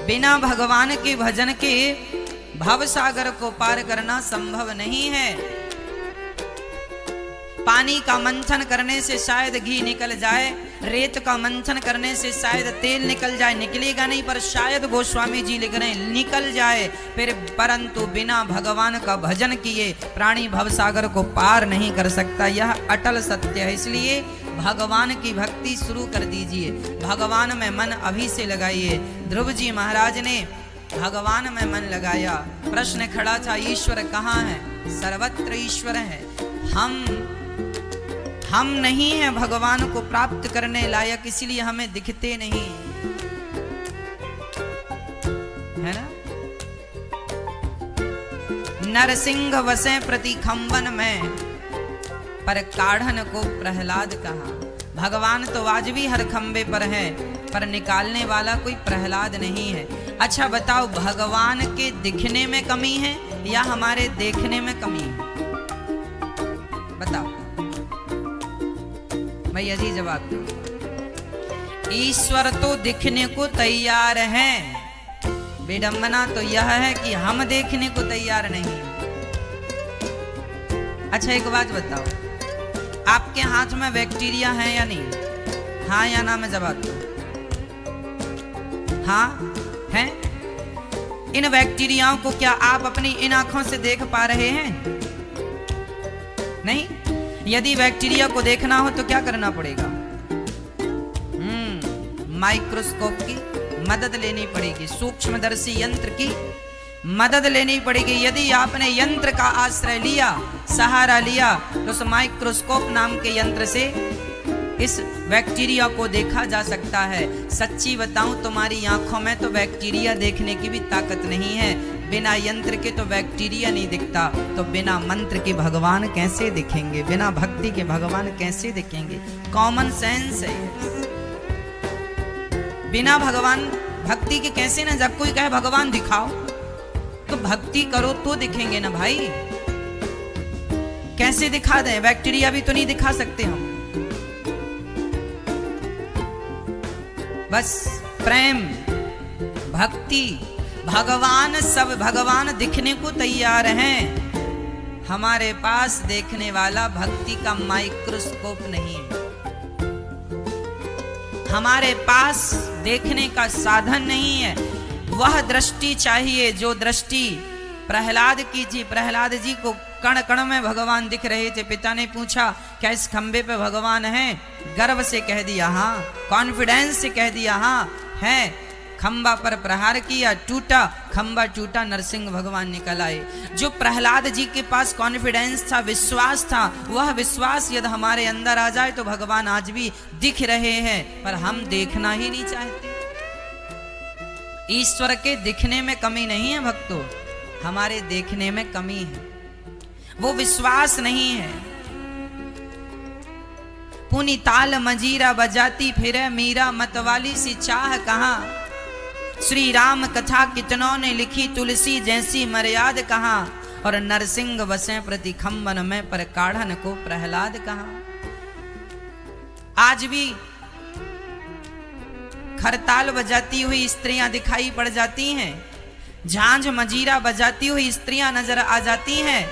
बिना भगवान के भजन के भव सागर को पार करना संभव नहीं है। पानी का मंथन करने से शायद घी निकल जाए, रेत का मंथन करने से शायद तेल निकल जाए, निकलेगा नहीं पर शायद गोस्वामी जी लिख रहे हैं निकल जाए, फिर परंतु बिना भगवान का भजन किए प्राणी भवसागर को पार नहीं कर सकता। यह अटल सत्य है। इसलिए भगवान की भक्ति शुरू कर दीजिए, भगवान में मन अभी से लगाइए। ध्रुव जी महाराज ने भगवान में मन लगाया। प्रश्न खड़ा था, ईश्वर कहाँ है? सर्वत्र ईश्वर है। हम नहीं हैं भगवान को प्राप्त करने लायक, इसलिए हमें दिखते नहीं, है ना। नरसिंह वसे प्रति खंबन में, पर काढ़न को प्रहलाद कहा। भगवान तो आज भी हर खंबे पर है, पर निकालने वाला कोई प्रहलाद नहीं है। अच्छा बताओ, भगवान के दिखने में कमी है या हमारे देखने में कमी है? बताओ भैया जी, जवाब दो। ईश्वर तो दिखने को तैयार है, विडंबना तो यह है कि हम देखने को तैयार नहीं। अच्छा एक बात बताओ, आपके हाथ में बैक्टीरिया है या नहीं? हाँ या ना में जवाब दो। हाँ है। इन बैक्टीरियाओं को क्या आप अपनी इन आंखों से देख पा रहे हैं? नहीं। यदि बैक्टीरिया को देखना हो तो क्या करना पड़ेगा? माइक्रोस्कोप की मदद लेनी पड़ेगी, सूक्ष्मदर्शी यंत्र की मदद लेनी पड़ेगी। यदि आपने यंत्र का आश्रय लिया, सहारा लिया, तो उस माइक्रोस्कोप नाम के यंत्र से इस बैक्टीरिया को देखा जा सकता है। सच्ची बताऊं, तुम्हारी आंखों में तो बैक्टीरिया देखने की भी ताकत नहीं है। बिना यंत्र के तो बैक्टीरिया नहीं दिखता, तो बिना मंत्र के भगवान कैसे दिखेंगे? बिना भक्ति के भगवान कैसे दिखेंगे? कॉमन सेंस है। बिना भगवान भक्ति के कैसे ना, जब कोई कहे भगवान दिखाओ तो भक्ति करो तो दिखेंगे ना भाई। कैसे दिखा दें? बैक्टीरिया भी तो नहीं दिखा सकते हम। बस प्रेम, भक्ति, भगवान, सब भगवान दिखने को तैयार हैं। हमारे पास देखने वाला भक्ति का माइक्रोस्कोप नहीं है, हमारे पास देखने का साधन नहीं है। वह दृष्टि चाहिए जो दृष्टि प्रहलाद की थी। प्रहलाद जी को कण कण में भगवान दिख रहे थे। पिता ने पूछा क्या इस खंबे पे भगवान है? गर्व से कह दिया हाँ, कॉन्फिडेंस से कह दिया हाँ है। खंबा पर प्रहार किया, टूटा, खंबा टूटा, नरसिंह भगवान निकल आए। जो प्रहलाद जी के पास कॉन्फिडेंस था, विश्वास था, वह विश्वास यदि हमारे अंदर आ जाए तो भगवान आज भी दिख रहे हैं, पर हम देखना ही नहीं चाहते। ईश्वर के दिखने में कमी नहीं है भक्तों, हमारे देखने में कमी है, वो विश्वास नहीं है। पुनी ताल मजीरा बजाती फिरे मीरा, मतवाली सी चाह कहाँ। श्री राम कथा कितनों ने लिखी, तुलसी जैसी मर्याद कहाँ। और नरसिंह वसे प्रति खंबन में, पर काढ़न को प्रहलाद कहाँ। आज भी खरताल बजाती हुई स्त्रियां दिखाई पड़ जाती हैं, झांझ मजीरा बजाती हुई स्त्रियां नजर आ जाती हैं,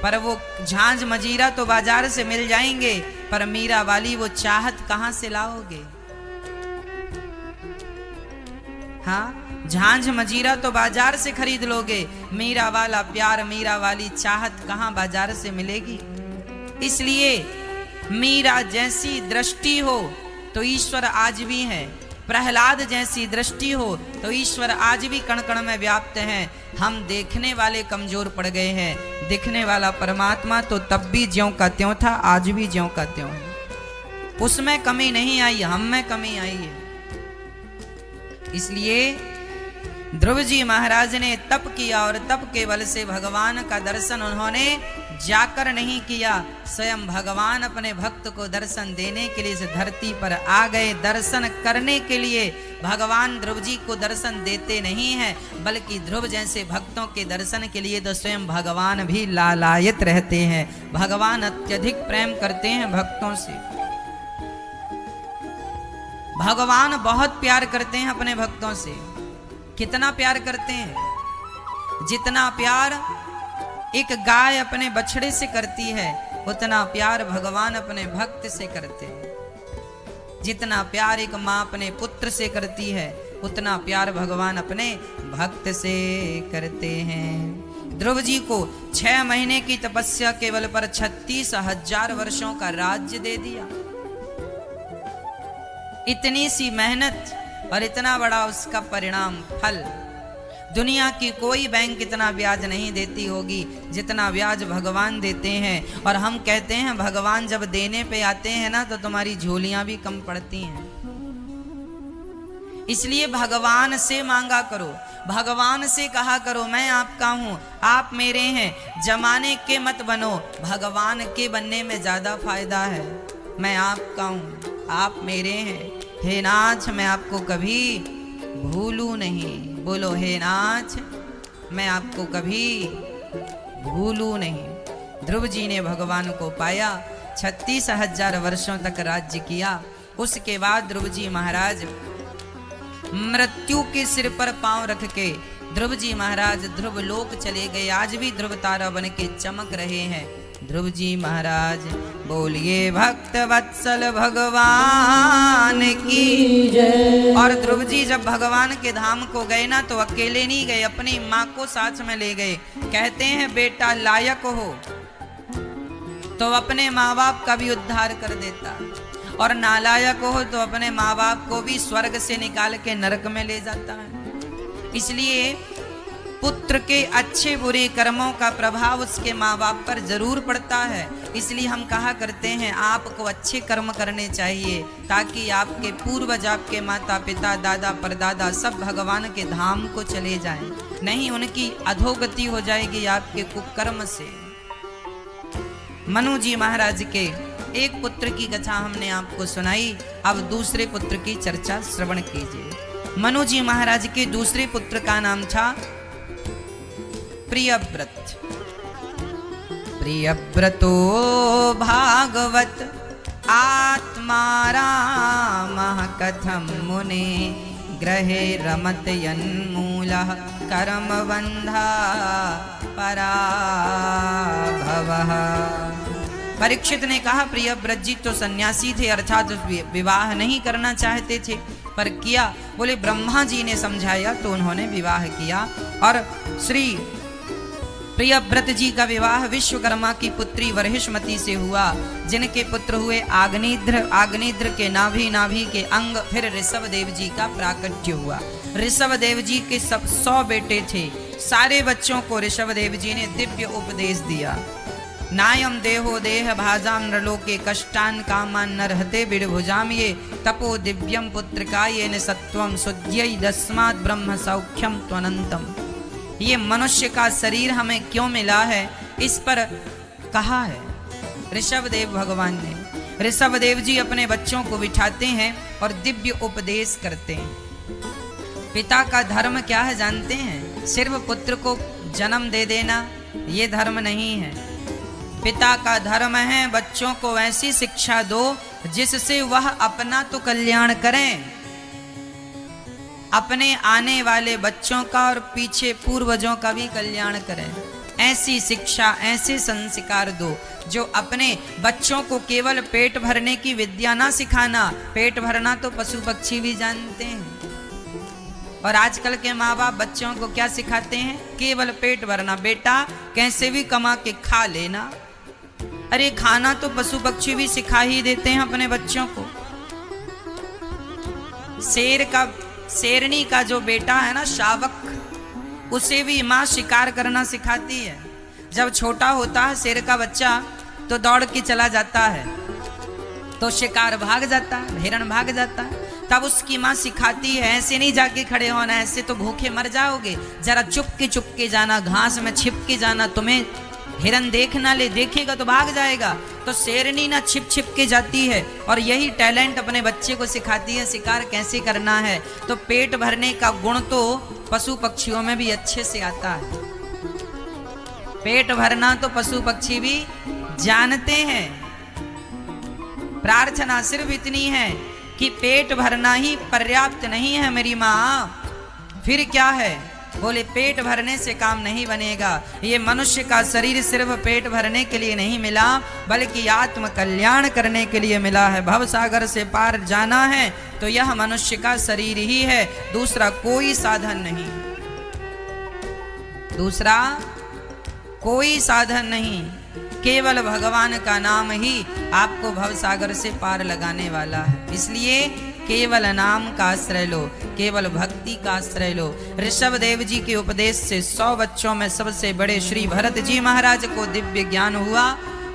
पर वो झांझ मजीरा तो बाजार से मिल जाएंगे, पर मीरा वाली वो चाहत कहां से लाओगे? हाँ, झांझ मजीरा तो बाजार से खरीद लोगे, मीरा वाला प्यार, मीरा वाली चाहत कहां बाजार से मिलेगी? इसलिए मीरा जैसी दृष्टि हो तो ईश्वर आज भी है, प्रहलाद जैसी दृष्टि हो तो ईश्वर आज भी कण कण में व्याप्त है। हम देखने वाले कमजोर पड़ गए हैं, दिखने वाला परमात्मा तो तब भी ज्यों का त्यों था, आज भी ज्यों का त्यों है। उसमें कमी नहीं आई, हम में कमी आई है। इसलिए ध्रुव जी महाराज ने तप किया, और तप के बल से भगवान का दर्शन उन्होंने जाकर नहीं किया, स्वयं भगवान अपने भक्त को दर्शन देने के लिए इस धरती पर आ गए। दर्शन करने के लिए भगवान ध्रुव जी को दर्शन देते नहीं हैं, बल्कि ध्रुव जैसे भक्तों के दर्शन के लिए तो स्वयं भगवान भी लालायित रहते हैं। भगवान अत्यधिक प्रेम करते हैं भक्तों से, भगवान बहुत प्यार करते हैं अपने भक्तों से। कितना प्यार करते हैं, जितना प्यार एक गाय अपने बछड़े से करती है उतना प्यार भगवान अपने भक्त से करते हैं। जितना प्यार एक माँ अपने पुत्र से करती है उतना प्यार भगवान अपने भक्त से करते हैं। ध्रुव जी को 6 महीने की तपस्या केवल पर 36,000 वर्षों का राज्य दे दिया। इतनी सी मेहनत और इतना बड़ा उसका परिणाम फल। दुनिया की कोई बैंक इतना ब्याज नहीं देती होगी जितना ब्याज भगवान देते हैं। और हम कहते हैं भगवान जब देने पे आते हैं ना तो तुम्हारी झोलियां भी कम पड़ती हैं। इसलिए भगवान से मांगा करो, भगवान से कहा करो मैं आपका हूं, आप मेरे हैं। जमाने के मत बनो, भगवान के बनने में ज्यादा फायदा है। मैं आपका हूं, आप मेरे हैं। हे नाथ मैं आपको कभी भूलू नहीं। बोलो हे नाथ मैं आपको कभी भूलू नहीं। ध्रुव जी ने भगवान को पाया, 36,000 वर्षों तक राज्य किया। उसके बाद ध्रुव जी महाराज मृत्यु के सिर पर पांव रख के ध्रुव जी महाराज ध्रुव लोक चले गए। आज भी ध्रुव तारा बन के चमक रहे हैं ध्रुव जी महाराज। बोलिए भक्त वत्सल भगवान की जय। और ध्रुव जी जब भगवान के धाम को गए ना तो अकेले नहीं गए, अपनी माँ को साथ में ले गए। कहते हैं बेटा लायक हो तो अपने माँ बाप का भी उद्धार कर देता, और नालायक हो तो अपने माँ बाप को भी स्वर्ग से निकाल के नरक में ले जाता है। इसलिए पुत्र के अच्छे बुरे कर्मों का प्रभाव उसके माँ बाप पर जरूर पड़ता है। इसलिए हम कहा करते हैं आपको अच्छे कर्म करने चाहिए ताकि आपके पूर्वज, आपके माता पिता, दादा परदादा सब भगवान के धाम को चले जाएं। नहीं उनकी अधोगति हो जाएगी आपके कुकर्म से। मनु जी महाराज के एक पुत्र की कथा हमने आपको सुनाई, अब दूसरे पुत्र की चर्चा श्रवण कीजिए। मनु जी महाराज के दूसरे पुत्र का नाम था प्रियव्रत। प्रियव्रतो भागवत आत्मा रामः कथं मुने ग्रहे रमत यन्मूलः कर्मबन्धा पराभवः। परीक्षित ने कहा प्रियव्रत जी तो सन्यासी थे, अर्थात विवाह नहीं करना चाहते थे, पर किया। बोले ब्रह्मा जी ने समझाया तो उन्होंने विवाह किया। और श्री प्रियव्रत जी का विवाह विश्वकर्मा की पुत्री वर्हिष्मती से हुआ, जिनके पुत्र हुए आग्नेद्र। आग्नेद्र के नाभि के अंग। फिर ऋषभ देव जी का प्राकट्य हुआ। ऋषभ देव जी के सब 100 बेटे थे। सारे बच्चों को ऋषभ देव जी ने दिव्य उपदेश दिया। नायम देहो देह भाजाम नरलोके कष्टान कामान नरहते बिड़भुजाम ये तपो दिव्यम पुत्र का ये न सत्वम सुद्यै दस्मात् ब्रह्म सौख्यम त्वनंतम। ये मनुष्य का शरीर हमें क्यों मिला है, इस पर कहा है ऋषभ देव भगवान ने। ऋषभ देव जी अपने बच्चों को बिठाते हैं और दिव्य उपदेश करते हैं। पिता का धर्म क्या है जानते हैं? सिर्फ पुत्र को जन्म दे देना ये धर्म नहीं है। पिता का धर्म है बच्चों को ऐसी शिक्षा दो जिससे वह अपना तो कल्याण करें, अपने आने वाले बच्चों का और पीछे पूर्वजों का भी कल्याण करें। ऐसी शिक्षा, ऐसे संस्कार दो जो अपने बच्चों को केवल पेट भरने की विद्या ना सिखाना। पेट भरना तो पशु पक्षी भी जानते हैं। और आजकल के माँ बाप बच्चों को क्या सिखाते हैं? केवल पेट भरना। बेटा कैसे भी कमा के खा लेना। अरे खाना तो पशु पक्षी भी सिखा ही देते हैं अपने बच्चों को। शेरनी का जो बेटा है ना शावक, उसे भी माँ शिकार करना सिखाती है। जब छोटा होता है शेर का बच्चा तो दौड़ के चला जाता है तो शिकार भाग जाता है, हिरण भाग जाता है। तब उसकी माँ सिखाती है ऐसे नहीं जाके खड़े होना, ऐसे तो भूखे मर जाओगे, जरा चुप के जाना, घास में छिप के जाना, तुम्हें हिरण देख ना ले, देखेगा तो भाग जाएगा। तो शेरनी ना छिप के जाती है और यही टैलेंट अपने बच्चे को सिखाती है शिकार कैसे करना है। तो पेट भरने का गुण तो पशु पक्षियों में भी अच्छे से आता है। पेट भरना तो पशु पक्षी भी जानते हैं। प्रार्थना सिर्फ इतनी है कि पेट भरना ही पर्याप्त नहीं है मेरी माँ, फिर क्या है? बोले पेट भरने से काम नहीं बनेगा। ये मनुष्य का शरीर सिर्फ पेट भरने के लिए नहीं मिला, बल्कि आत्म कल्याण करने के लिए मिला है। भव सागर से पार जाना है तो यह मनुष्य का शरीर ही है, दूसरा कोई साधन नहीं, दूसरा कोई साधन नहीं। केवल भगवान का नाम ही आपको भव सागर से पार लगाने वाला है। इसलिए केवल नाम का आश्रय लो, केवल भक्ति का आश्रय लो। ऋषभ देव जी के उपदेश से 100 बच्चों में सबसे बड़े श्री भरत जी महाराज को दिव्य ज्ञान हुआ,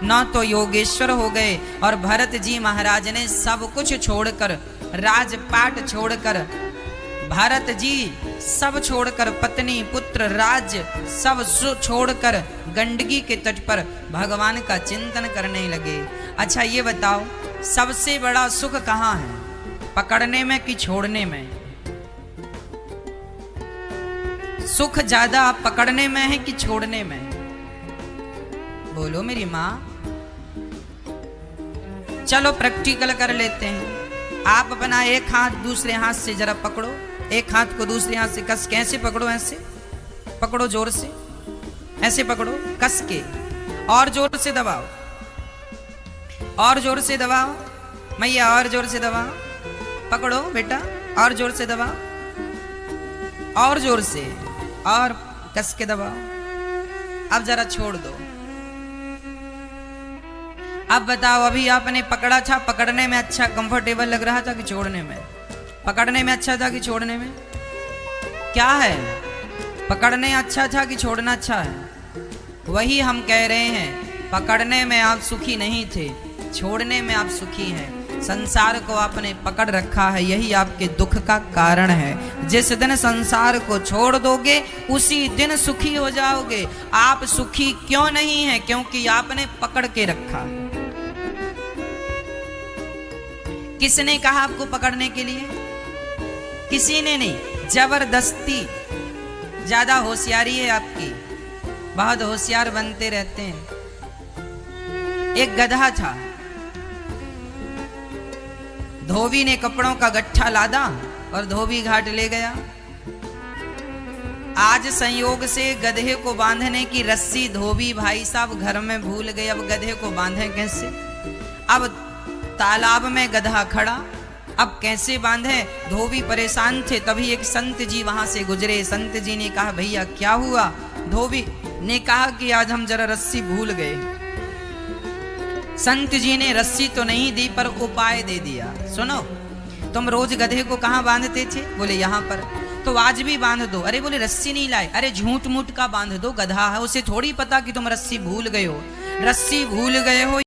न तो योगेश्वर हो गए। और भरत जी महाराज ने सब कुछ छोड़कर, राजपाट छोड़कर, भारत जी सब छोड़कर, पत्नी पुत्र राज्य सब छोड़कर गंडकी के तट पर भगवान का चिंतन करने लगे। अच्छा ये बताओ, सबसे बड़ा सुख कहाँ है? पकड़ने में कि छोड़ने में? सुख ज्यादा पकड़ने में है कि छोड़ने में? बोलो मेरी माँ। चलो प्रैक्टिकल कर लेते हैं। आप अपना एक हाथ दूसरे हाथ से जरा पकड़ो, एक हाथ को दूसरे हाथ से कस के ऐसे पकड़ो, ऐसे पकड़ो, जोर से ऐसे पकड़ो, कस के, और जोर से दबाओ, और जोर से दबाओ मैया, और जोर से दबाओ, पकड़ो बेटा, और जोर से दबाओ, और जोर से, और कस के दबाओ। अब जरा छोड़ दो। अब बताओ, अभी आपने पकड़ा था, पकड़ने में अच्छा कंफर्टेबल लग रहा था कि छोड़ने में? पकड़ने में अच्छा था कि छोड़ने में? क्या है? पकड़ने अच्छा था कि छोड़ना अच्छा है? वही हम कह रहे हैं, पकड़ने में आप सुखी नहीं थे, छोड़ने में आप सुखी हैं। संसार को आपने पकड़ रखा है, यही आपके दुख का कारण है। जिस दिन संसार को छोड़ दोगे उसी दिन सुखी हो जाओगे। आप सुखी क्यों नहीं हैं? क्योंकि आपने पकड़ के रखा। किसने कहा आपको पकड़ने के लिए? किसी ने नहीं, जबरदस्ती। ज्यादा होशियारी है आपकी, बहुत होशियार बनते रहते हैं। एक गधा था, धोबी ने कपड़ों का गट्ठा लादा और धोबी घाट ले गया। आज संयोग से गधे को बांधने की रस्सी धोबी भाई साहब घर में भूल गए। अब गधे को बांधे कैसे? अब तालाब में गधा खड़ा, अब कैसे बांधे? धोबी परेशान थे। तभी एक संत जी वहां से गुजरे। संत जी ने कहा, भैया क्या हुआ? धोबी ने कहा कि आज हम जरा रस्सी भूल गए। संत जी ने रस्सी तो नहीं दी पर उपाय दे दिया। सुनो, तुम रोज गधे को कहाँ बांधते थे? बोले यहाँ पर। तो आज भी बांध दो। अरे बोले रस्सी नहीं लाए। अरे झूठ मूठ का बांध दो, गधा है, उसे थोड़ी पता कि तुम रस्सी भूल गए हो। रस्सी भूल गए हो